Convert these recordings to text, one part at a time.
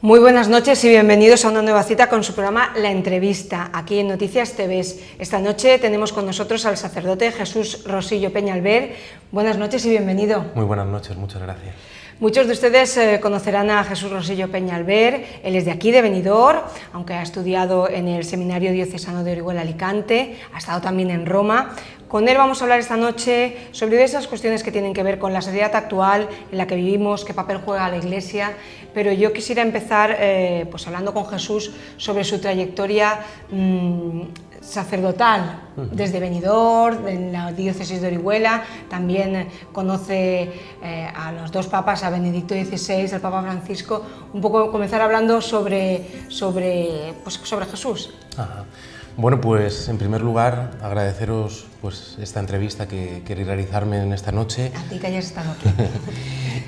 Muy buenas noches y bienvenidos a una nueva cita con su programa La Entrevista, aquí en Noticias TV. Esta noche tenemos con nosotros al sacerdote Jesús Rosillo Peñalver. Buenas noches y bienvenido. Muy buenas noches, muchas gracias. Muchos de ustedes conocerán a Jesús Rosillo Peñalver. Él es de aquí, de Benidorm, aunque ha estudiado en el Seminario Diocesano de Orihuela Alicante, ha estado también en Roma. Con él vamos a hablar esta noche sobre diversas cuestiones que tienen que ver con la sociedad actual en la que vivimos, qué papel juega la Iglesia, pero yo quisiera empezar pues hablando con Jesús sobre su trayectoria sacerdotal, desde Benidorm, en la diócesis de Orihuela. También conoce a los dos papas, a Benedicto XVI, al Papa Francisco. Un poco comenzar hablando sobre Jesús. Ajá. Bueno, pues en primer lugar agradeceros pues esta entrevista que queréis realizarme en esta noche. A ti que hayas estado aquí.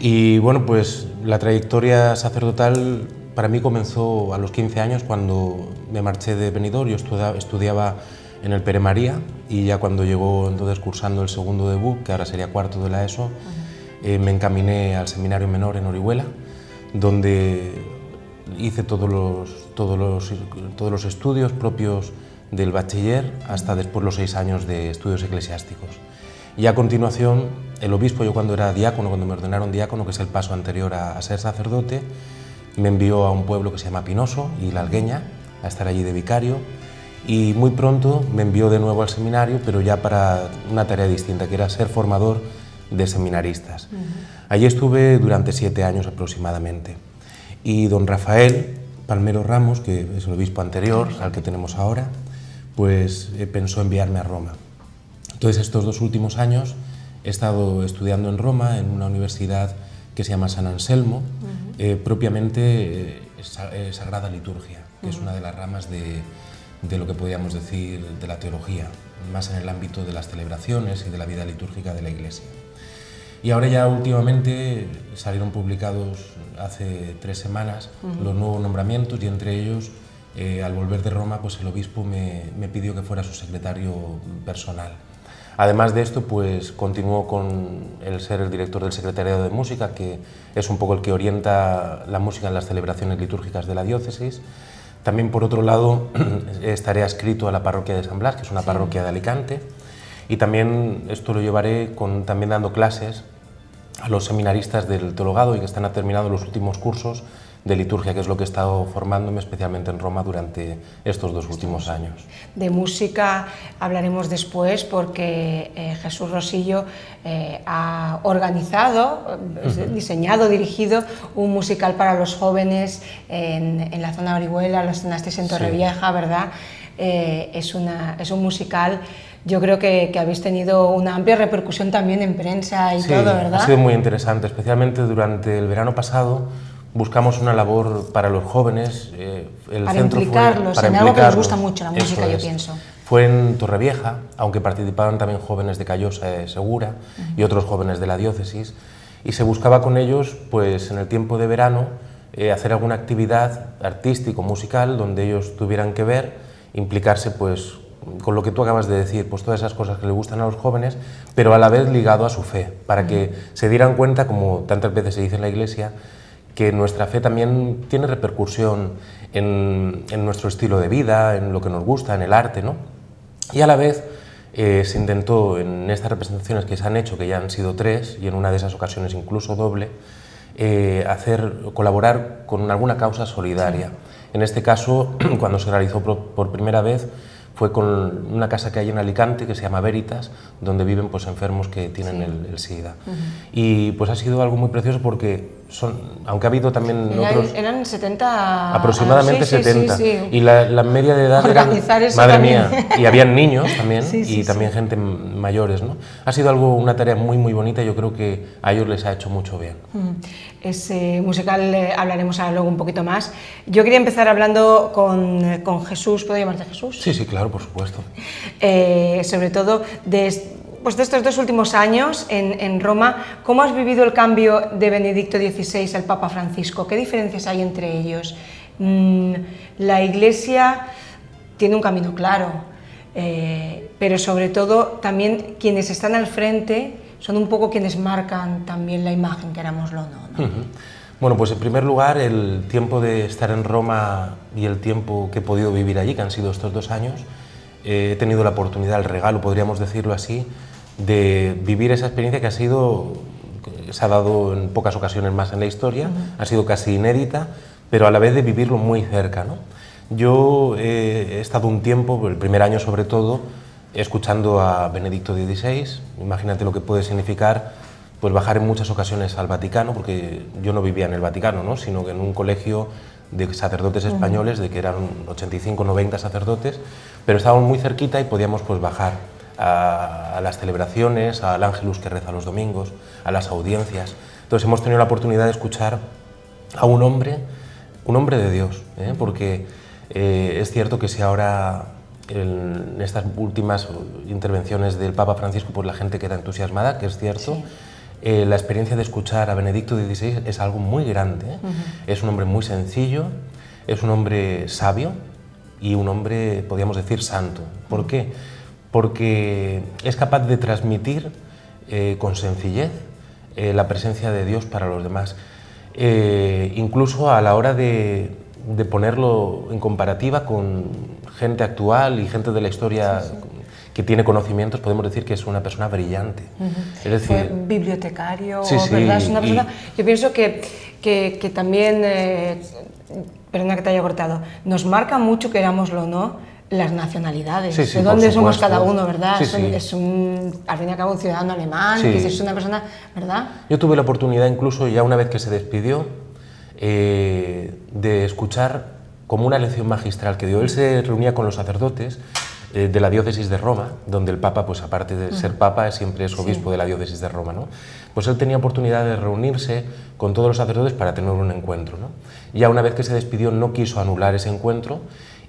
Y bueno, pues la trayectoria sacerdotal para mí comenzó a los 15 años cuando me marché de Benidorm. Yo estudiaba en el Pere María y ya cuando llegó entonces cursando el segundo de BUP, que ahora sería cuarto de la ESO, me encaminé al Seminario Menor en Orihuela, donde hice todos los estudios propios del bachiller hasta después los 6 años de estudios eclesiásticos. Y a continuación, el obispo, yo cuando era diácono, cuando me ordenaron diácono, que es el paso anterior a ser sacerdote, me envió a un pueblo que se llama Pinoso y La Algueña, a estar allí de vicario, y muy pronto me envió de nuevo al seminario, pero ya para una tarea distinta, que era ser formador de seminaristas. Allí estuve durante 7 años aproximadamente, y don Rafael Palmero Ramos, que es el obispo anterior al que tenemos ahora, pues pensó enviarme a Roma. Entonces estos 2 últimos años he estado estudiando en Roma, en una universidad que se llama San Anselmo, propiamente Sagrada Liturgia, que es una de las ramas de lo que podríamos decir de la teología, más en el ámbito de las celebraciones y de la vida litúrgica de la Iglesia. Y ahora ya últimamente salieron publicados hace 3 semanas los nuevos nombramientos, y entre ellos, al volver de Roma, pues el obispo me pidió que fuera su secretario personal. Además de esto, pues continuó con el ser el director del Secretariado de Música, que es un poco el que orienta la música en las celebraciones litúrgicas de la diócesis. También, por otro lado, estaré adscrito a la parroquia de San Blas, que es una parroquia de Alicante, y también esto lo llevaré también dando clases a los seminaristas del teologado y que están terminando los últimos cursos de liturgia, que es lo que he estado formándome especialmente en Roma durante estos 2 últimos años. De música hablaremos después, porque Jesús Rosillo ha organizado, diseñado, dirigido un musical para los jóvenes en la zona de Orihuela, lo estrenasteis en Torrevieja, ¿verdad? Es un musical. Yo creo que habéis tenido una amplia repercusión también en prensa y todo, ¿verdad? Ha sido muy interesante, especialmente durante el verano pasado. Buscamos una labor para los jóvenes. Para implicarlos en algo que les gusta mucho, la música, yo pienso. Fue en Torrevieja, aunque participaban también jóvenes de Callosa de Segura y otros jóvenes de la diócesis, y se buscaba con ellos, pues en el tiempo de verano, hacer alguna actividad artístico-musical donde ellos tuvieran que ver, implicarse pues con lo que tú acabas de decir, pues todas esas cosas que les gustan a los jóvenes, pero a la vez ligado a su fe, para que se dieran cuenta, como tantas veces se dice en la Iglesia, que nuestra fe también tiene repercusión en nuestro estilo de vida, en lo que nos gusta, en el arte, ¿no? Y a la vez se intentó en estas representaciones que se han hecho, que ya han sido 3, y en una de esas ocasiones incluso doble, colaborar con alguna causa solidaria. En este caso, cuando se realizó por primera vez, fue con una casa que hay en Alicante que se llama Veritas, donde viven pues enfermos que tienen el SIDA. Y pues ha sido algo muy precioso porque aunque ha habido también otros... Eran 70... Aproximadamente 70. Y la media de edad era... Eso madre también. mía. Y habían niños también, también gente mayores, ¿no? Ha sido una tarea muy, muy bonita, y yo creo que a ellos les ha hecho mucho bien. Ese musical hablaremos ahora luego un poquito más. Yo quería empezar hablando con Jesús. ¿Puedo llamarte Jesús? Sí, claro, por supuesto. Sobre todo de estos 2 últimos años en Roma. ¿Cómo has vivido el cambio de Benedicto XVI al Papa Francisco? ¿Qué diferencias hay entre ellos? La Iglesia tiene un camino claro, pero sobre todo también quienes están al frente son un poco quienes marcan también la imagen, querámoslo o no, ¿no? Bueno, pues en primer lugar, el tiempo de estar en Roma y el tiempo que he podido vivir allí, que han sido estos 2 años, he tenido la oportunidad, el regalo, podríamos decirlo así, de vivir esa experiencia que se ha dado en pocas ocasiones más en la historia, ha sido casi inédita, pero a la vez de vivirlo muy cerca, ¿no? Yo he estado un tiempo, el primer año sobre todo, escuchando a Benedicto XVI. Imagínate lo que puede significar pues bajar en muchas ocasiones al Vaticano, porque yo no vivía en el Vaticano, ¿no? Sino que en un colegio de sacerdotes españoles, de que eran 85 90 sacerdotes, pero estábamos muy cerquita y podíamos pues bajar a las celebraciones, al Ángelus que reza los domingos, a las audiencias. Entonces hemos tenido la oportunidad de escuchar a un hombre de Dios, porque es cierto que si ahora en estas últimas intervenciones del Papa Francisco pues la gente queda entusiasmada, que es cierto, sí. La experiencia de escuchar a Benedicto XVI es algo muy grande, ¿eh? Es un hombre muy sencillo, es un hombre sabio y un hombre, podríamos decir, santo. ¿Por qué? Porque es capaz de transmitir con sencillez la presencia de Dios para los demás. Incluso a la hora de ponerlo en comparativa con gente actual y gente de la historia, sí, sí, que tiene conocimientos, podemos decir que es una persona brillante. Es decir, fue bibliotecario, sí, sí, ¿verdad? Es una persona, yo pienso que también, perdona que te haya cortado, nos marca mucho, querámoslo o no, las nacionalidades, sí, sí, de dónde somos supuesto. cada uno, ¿verdad? Sí, sí. Es al fin y al cabo un ciudadano alemán, sí. que es una persona, ¿verdad? Yo tuve la oportunidad, incluso ya una vez que se despidió, de escuchar como una lección magistral que dio. Él se reunía con los sacerdotes de la diócesis de Roma, donde el Papa, pues aparte de ser Papa, siempre es obispo, sí, de la diócesis de Roma, ¿no? Pues él tenía oportunidad de reunirse con todos los sacerdotes para tener un encuentro, ¿no? Ya una vez que se despidió no quiso anular ese encuentro,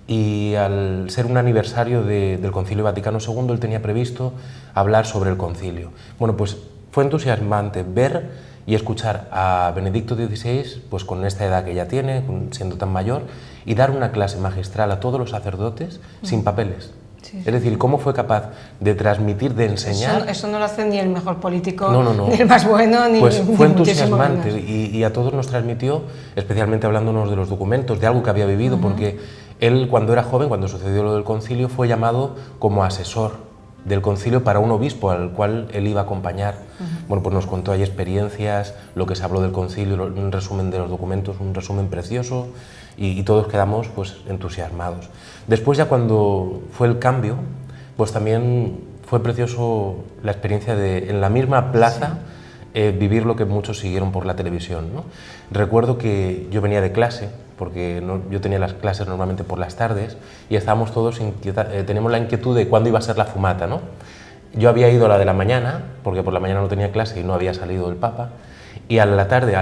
y al ser un aniversario del Concilio Vaticano II, él tenía previsto hablar sobre el concilio. Bueno, pues fue entusiasmante ver y escuchar a Benedicto XVI, pues con esta edad que ya tiene, siendo tan mayor, y dar una clase magistral a todos los sacerdotes sin papeles. Sí, sí. Es decir, cómo fue capaz de transmitir, de enseñar... Eso no lo hace ni el mejor político, no. ni el más bueno, ni... Pues fue entusiasmante menos. Y a todos nos transmitió, especialmente hablándonos de los documentos, de algo que había vivido, porque él cuando era joven, cuando sucedió lo del concilio, fue llamado como asesor del concilio para un obispo al cual él iba a acompañar. Bueno, pues nos contó ahí experiencias, lo que se habló del concilio, un resumen de los documentos, un resumen precioso, y todos quedamos pues entusiasmados. Después, ya cuando fue el cambio, pues también fue precioso la experiencia de en la misma plaza vivir lo que muchos siguieron por la televisión, ¿no? Recuerdo que yo venía de clase, porque yo tenía las clases normalmente por las tardes, y estábamos todos teníamos la inquietud de cuándo iba a ser la fumata, ¿no? Yo había ido a la de la mañana, porque por la mañana no tenía clase y no había salido el Papa, y a la tarde,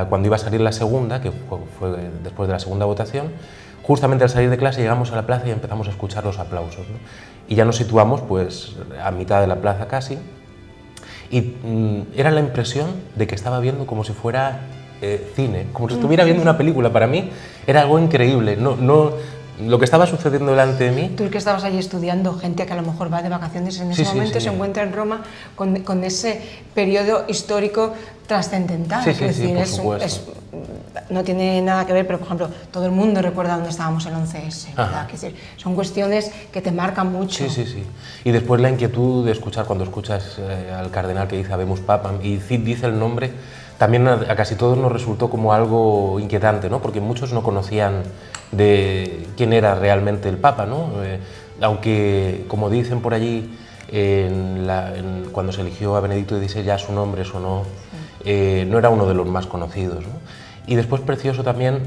cuando iba a salir la segunda, que fue después de la segunda votación, justamente al salir de clase llegamos a la plaza y empezamos a escuchar los aplausos, ¿no? Y ya nos situamos pues a mitad de la plaza casi, y era la impresión de que estaba viendo como si fuera cine, como si estuviera viendo una película. Para mí era algo increíble, lo que estaba sucediendo delante de mí. Tú que estabas allí estudiando, gente que a lo mejor va de vacaciones en ese momento, se encuentra en Roma con ese periodo histórico trascendental. Sí, por supuesto. No tiene nada que ver, pero por ejemplo, todo el mundo recuerda dónde estábamos el 11S, ¿verdad? Es decir, son cuestiones que te marcan mucho. Sí. Y después la inquietud de escuchar, cuando escuchas al cardenal que dice Habemus Papam y dice el nombre, también a casi todos nos resultó como algo inquietante, ¿no? Porque muchos no conocían de quién era realmente el Papa, ¿no? Aunque, como dicen por allí, cuando se eligió a Benedicto XVI ya su nombre sonó, no era uno de los más conocidos, ¿no? Y después precioso también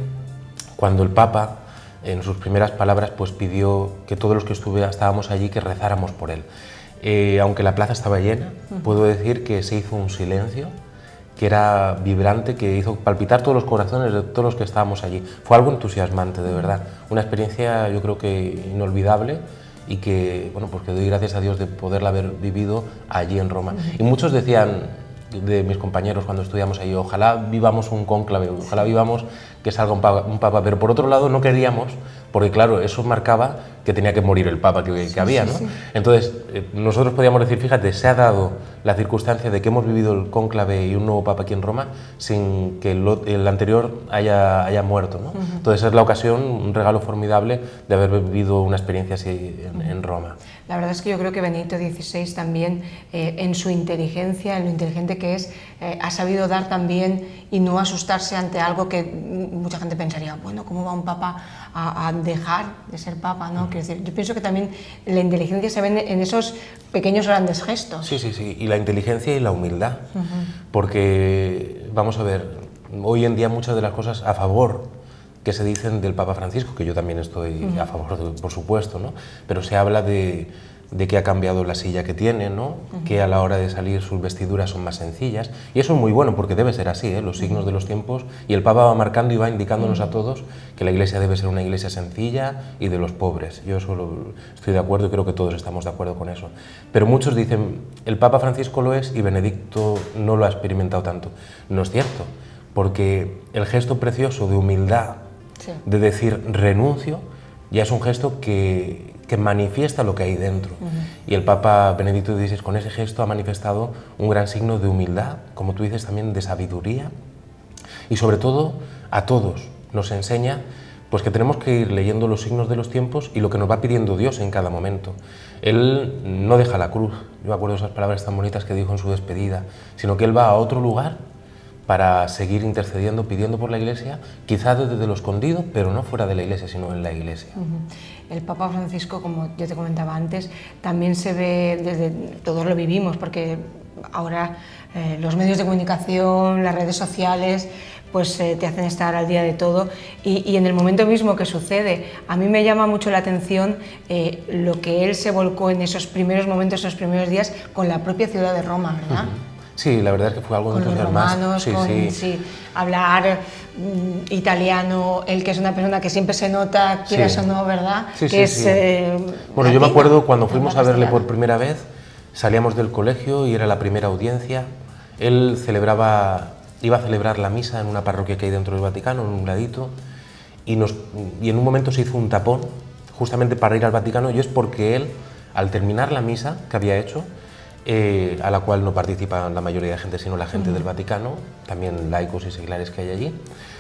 cuando el Papa, en sus primeras palabras, pues pidió que todos los que estábamos allí que rezáramos por él. Aunque la plaza estaba llena, puedo decir que se hizo un silencio que era vibrante, que hizo palpitar todos los corazones de todos los que estábamos allí. Fue algo entusiasmante, de verdad. Una experiencia, yo creo que inolvidable, y que, bueno, pues que doy gracias a Dios de poderla haber vivido allí en Roma. Y muchos decían, de mis compañeros cuando estudiamos allí, ojalá vivamos un cónclave, ojalá vivamos que salga un papa, pero por otro lado no queríamos, porque claro, eso marcaba que tenía que morir el papa que había, ¿no? Entonces, nosotros podíamos decir, fíjate, se ha dado la circunstancia de que hemos vivido el cónclave y un nuevo papa aquí en Roma sin que el anterior haya muerto, ¿no? Entonces es la ocasión, un regalo formidable de haber vivido una experiencia así en Roma. La verdad es que yo creo que Benedicto XVI también, en su inteligencia, en lo inteligente que es, ha sabido dar también y no asustarse ante algo que mucha gente pensaría, bueno, ¿cómo va un papa a dejar de ser papa, ¿no? Quiero decir, yo pienso que también la inteligencia se ve en esos pequeños grandes gestos. Sí, sí, sí, y la inteligencia y la humildad, porque, vamos a ver, hoy en día muchas de las cosas a favor que se dicen del Papa Francisco, que yo también estoy a favor, por supuesto, ¿no? Pero se habla de que ha cambiado la silla que tiene, ¿no? Que a la hora de salir sus vestiduras son más sencillas, y eso es muy bueno porque debe ser así, ¿eh? Los signos de los tiempos, y el Papa va marcando y va indicándonos a todos que la Iglesia debe ser una Iglesia sencilla y de los pobres. Yo estoy de acuerdo y creo que todos estamos de acuerdo con eso. Pero muchos dicen, el Papa Francisco lo es y Benedicto no lo ha experimentado tanto. No es cierto, porque el gesto precioso de humildad, de decir renuncio, ya es un gesto que manifiesta lo que hay dentro. Y el Papa Benedicto XVI con ese gesto ha manifestado un gran signo de humildad, como tú dices también de sabiduría, y sobre todo a todos nos enseña pues que tenemos que ir leyendo los signos de los tiempos y lo que nos va pidiendo Dios en cada momento. Él no deja la cruz, yo me acuerdo de esas palabras tan bonitas que dijo en su despedida, sino que Él va a otro lugar para seguir intercediendo, pidiendo por la Iglesia, quizás desde lo escondido, pero no fuera de la Iglesia, sino en la Iglesia. El Papa Francisco, como yo te comentaba antes, también se ve, todos lo vivimos, porque ahora los medios de comunicación, las redes sociales, pues te hacen estar al día de todo, y en el momento mismo que sucede, a mí me llama mucho la atención lo que él se volcó en esos primeros momentos, esos primeros días, con la propia ciudad de Roma, ¿verdad? Sí, la verdad es que fue algo de los romanos, hablar italiano, él que es una persona que siempre se nota, quieras o no, ¿verdad? Bueno, yo me acuerdo cuando fuimos a verle por primera vez, salíamos del colegio y era la primera audiencia, él iba a celebrar la misa en una parroquia que hay dentro del Vaticano, en un ladito, y en un momento se hizo un tapón, justamente para ir al Vaticano, y es porque él, al terminar la misa que había hecho, a la cual no participa la mayoría de gente, sino la gente del Vaticano, también laicos y seglares que hay allí.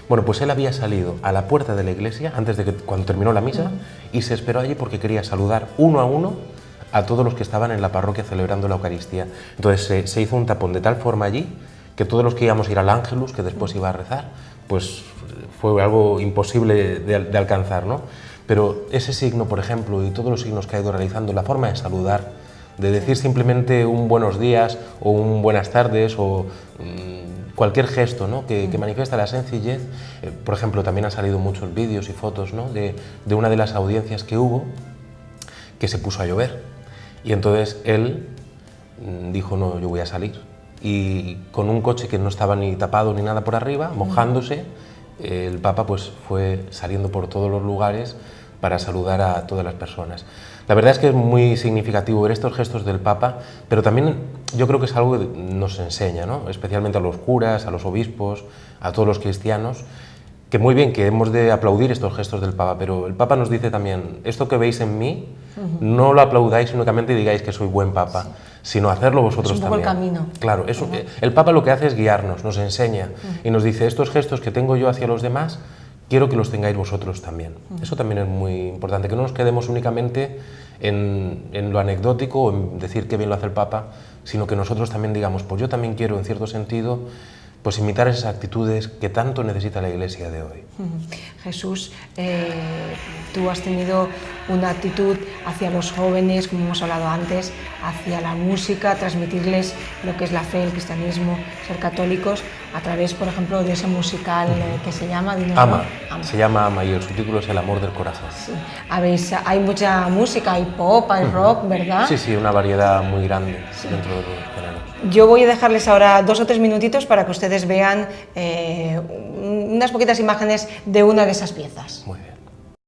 Bueno, pues él había salido a la puerta de la iglesia, cuando terminó la misa, y se esperó allí porque quería saludar uno a uno a todos los que estaban en la parroquia celebrando la Eucaristía. Entonces se hizo un tapón de tal forma allí que todos los que íbamos a ir al Ángelus, que después iba a rezar, pues fue algo imposible de alcanzar, ¿no? Pero ese signo, por ejemplo, y todos los signos que ha ido realizando, la forma de saludar, de decir simplemente un buenos días o un buenas tardes o cualquier gesto, ¿no? que manifiesta la sencillez. Por ejemplo, también han salido muchos vídeos y fotos, ¿no? de una de las audiencias que hubo, que se puso a llover. Y entonces él dijo, no, yo voy a salir. Y con un coche que no estaba ni tapado ni nada por arriba, mojándose, el Papa pues fue saliendo por todos los lugares para saludar a todas las personas. La verdad es que es muy significativo ver estos gestos del Papa, pero también yo creo que es algo que nos enseña, ¿no? Especialmente a los curas, a los obispos, a todos los cristianos, que muy bien que hemos de aplaudir estos gestos del Papa, pero el Papa nos dice también, esto que veis en mí, no lo aplaudáis únicamente y digáis que soy buen Papa, sino hacerlo vosotros también. Es un poco también. el camino. Claro, el Papa lo que hace es guiarnos, nos enseña y nos dice, estos gestos que tengo yo hacia los demás, quiero que los tengáis vosotros también. Eso también es muy importante, que no nos quedemos únicamente en lo anecdótico o en decir qué bien lo hace el Papa, sino que nosotros también digamos, pues yo también quiero, en cierto sentido, pues imitar esas actitudes que tanto necesita la Iglesia de hoy. Jesús, tú has tenido una actitud hacia los jóvenes, como hemos hablado antes, hacia la música, transmitirles lo que es la fe, el cristianismo, ser católicos, a través, por ejemplo, de ese musical que se llama... Ama. Se llama Ama y el subtítulo es El amor del corazón. Sí. Hay mucha música, hay pop, hay rock, ¿verdad? Sí, sí, una variedad muy grande dentro del género. Yo voy a dejarles ahora 2 o 3 minutitos para que ustedes vean unas poquitas imágenes de una de esas piezas. Muy bien.